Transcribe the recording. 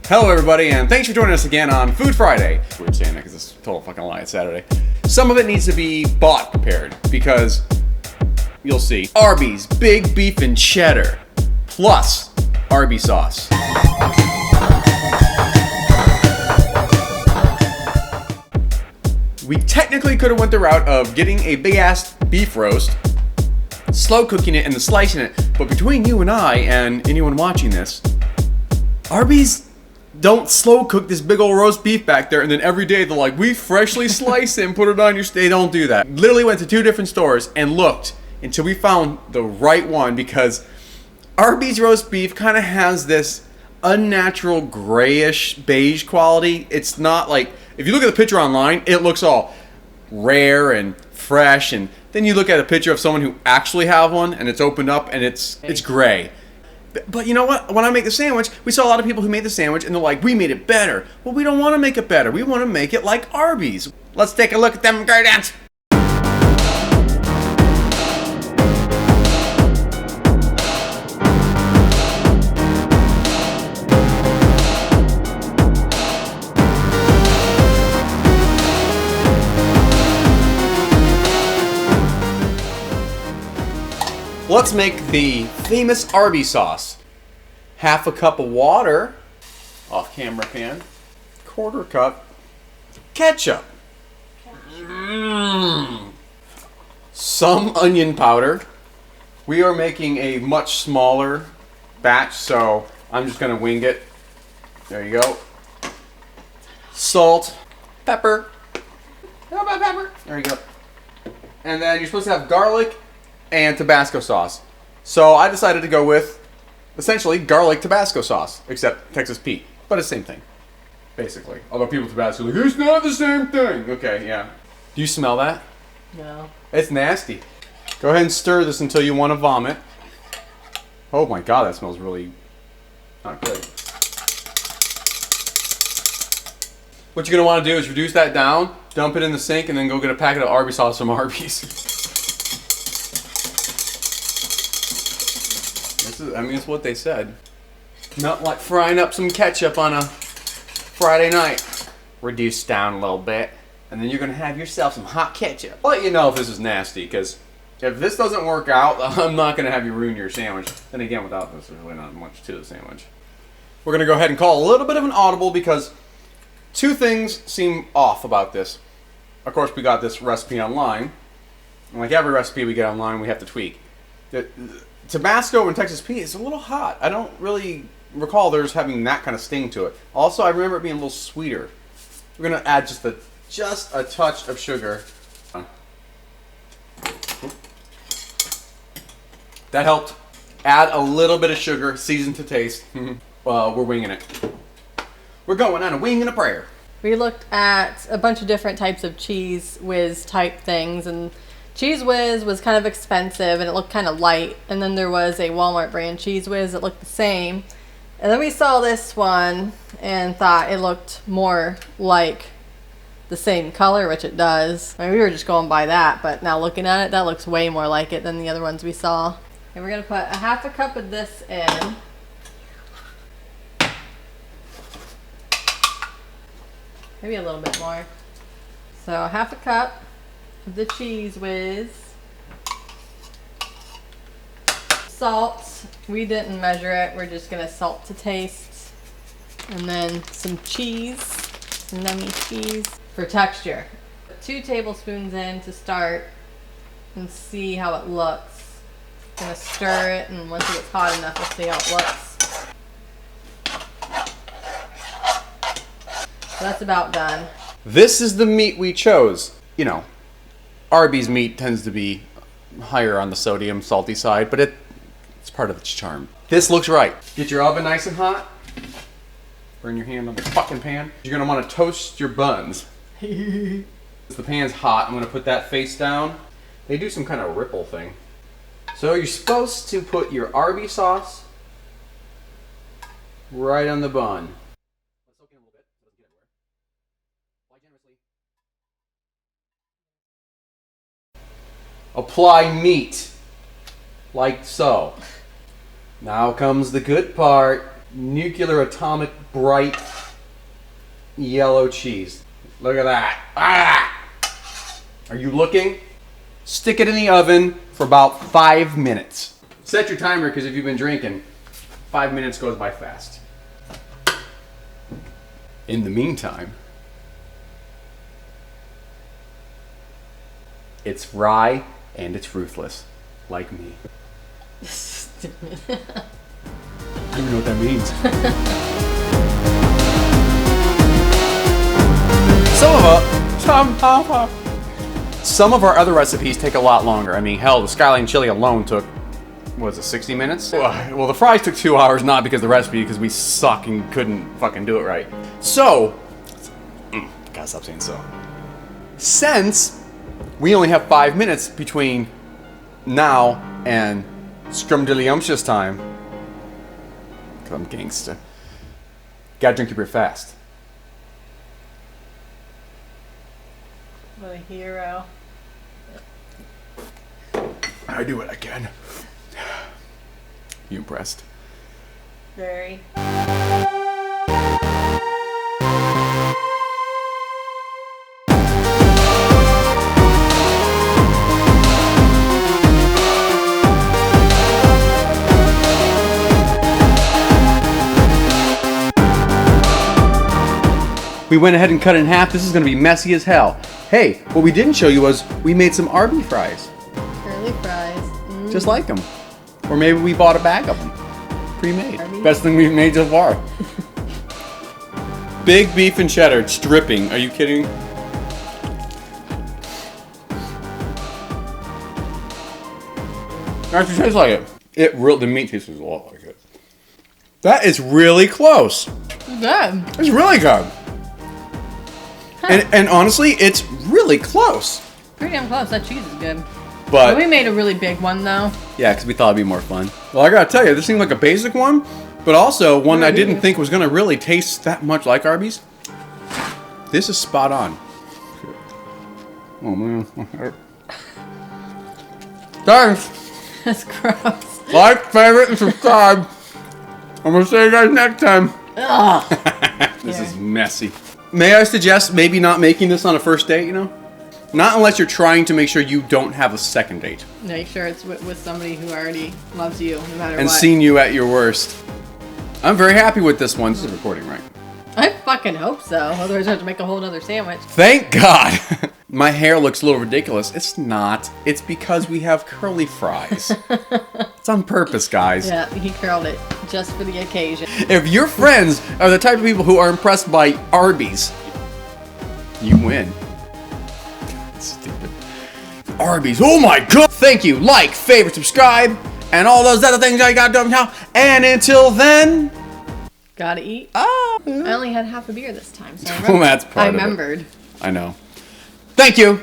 Hello everybody, and thanks for joining us again on Food Friday. Weird saying that because it's a total fucking lie, it's Saturday. Some of it needs to be bought prepared because you'll see. Arby's big beef and cheddar plus Arby sauce. We technically could have went the route of getting a big ass beef roast, slow cooking it and then slicing it, but between you and I and anyone watching this, Arby's don't slow cook this big old roast beef back there and then every day they're like, we freshly slice it and put it on your steak. They don't do that. Literally went to 2 different stores and looked until we found the right one, because Arby's roast beef kind of has this unnatural grayish beige quality. It's not like, if you look at the picture online, it looks all rare and fresh, and then you look at a picture of someone who actually have one and it's opened up and it's gray. But you know what? When I make the sandwich, we saw a lot of people who made the sandwich and they're like, we made it better. Well, we don't want to make it better. We want to make it like Arby's. Let's take a look at them ingredients. Let's make the famous Arby sauce. 1/2 cup of water, off camera pan, 1/4 cup ketchup, some onion powder. We are making a much smaller batch, so I'm just gonna wing it. There you go. Salt, pepper. How about pepper? There you go. And then you're supposed to have garlic and Tabasco sauce. So I decided to go with essentially garlic Tabasco sauce, except Texas Pete. But it's the same thing, basically. Although people Tabasco are like, it's not the same thing. Okay, yeah. Do you smell that? No. It's nasty. Go ahead and stir this until you want to vomit. Oh my god, that smells really not good. What you're going to want to do is reduce that down, dump it in the sink, and then go get a packet of Arby sauce from Arby's. I mean, it's what they said. Not like frying up some ketchup on a Friday night. Reduce down a little bit, and then you're gonna have yourself some hot ketchup. I'll let you know if this is nasty, because if this doesn't work out, I'm not gonna have you ruin your sandwich. Then again, without this, there's really not much to the sandwich. We're gonna go ahead and call a little bit of an audible because 2 things seem off about this. Of course, we got this recipe online, and like every recipe we get online, we have to tweak. Tabasco and Texas Pete is a little hot. I don't really recall there's having that kind of sting to it. Also, I remember it being a little sweeter. We're gonna add just a touch of sugar. That helped. Add a little bit of sugar, seasoned to taste. We're winging it. We're going on a wing and a prayer. We looked at a bunch of different types of Cheese Whiz type things, and Cheese Whiz was kind of expensive and it looked kind of light, and then there was a Walmart brand Cheese Whiz that looked the same, and then we saw this one and thought it looked more like the same color, which it does. I mean, we were just going by that, but now looking at it, that looks way more like it than the other ones we saw. And we're gonna put 1/2 cup of this in. Maybe a little bit more. So 1/2 cup of the Cheese Whiz. Salt, we didn't measure it, we're just gonna salt to taste. And then some cheese, some nummy cheese for texture. 2 tablespoons in to start and see how it looks. Gonna stir it, and once it gets hot enough, we'll see how it looks. So that's about done. This is the meat we chose. You know, Arby's meat tends to be higher on the sodium, salty side, but it's part of its charm. This looks right. Get your oven nice and hot. Burn your hand on the fucking pan. You're gonna want to toast your buns. The pan's hot. I'm gonna put that face down. They do some kind of ripple thing. So you're supposed to put your Arby sauce right on the bun. Let's soak in a little bit so it doesn't get everywhere. Apply generously. Apply meat, like so. Now comes the good part. nuclear atomic bright yellow cheese. Look at that. Ah! Are you looking? Stick it in the oven for about 5 minutes. Set your timer because if you've been drinking, 5 minutes goes by fast. In the meantime, it's rye and it's ruthless, like me. I don't even know what that means. Some of our other recipes take a lot longer. I mean, hell, the Skyline chili alone took, what was it, 60 minutes? Well, the fries took 2 hours, not because of the recipe, because we suck and couldn't fucking do it right. So, gotta stop saying so. Since we only have 5 minutes between now and scrumdiddlyumptious time, because I'm gangsta, gotta drink your beer fast. What a hero. I do what I can. You impressed? Very. We went ahead and cut it in half. This is gonna be messy as hell. Hey, what we didn't show you was we made some Arby fries. Curly fries. Mm. Just like them. Or maybe we bought a bag of them. Pre-made. Arby? Best thing we've made so far. Big beef and cheddar. It's dripping. Are you kidding? Actually tastes like it. The meat tastes a lot like it. That is really close. Good. It's really good. And honestly, it's really close. Pretty damn close. That cheese is good. But we made a really big one though. yeah, because we thought it'd be more fun. Well, I gotta tell you, this seemed like a basic one, but also one I didn't think was gonna really taste that much like Arby's. This is spot on. Oh man. Thanks. That's gross. Like, favorite, and subscribe. I'm gonna see you guys next time. Ugh. This is messy. May I suggest maybe not making this on a first date, you know? Not unless you're trying to make sure you don't have a second date. Make sure it's with somebody who already loves you, no matter And what. seen you at your worst. I'm very happy with this one. This is recording, right? I fucking hope so. Otherwise, I have to make a whole other sandwich. Thank God. My hair looks a little ridiculous. It's not. It's because we have curly fries. It's on purpose, guys. Yeah, he curled it just for the occasion. If your friends are the type of people who are impressed by Arby's, you win. Stupid. Arby's. Oh my God. Thank you. Like, favorite, subscribe, and all those other things I got done now. And until then, gotta eat. I I only had half a beer this time, so Well, that's part I of it. remembered. I know. Thank you.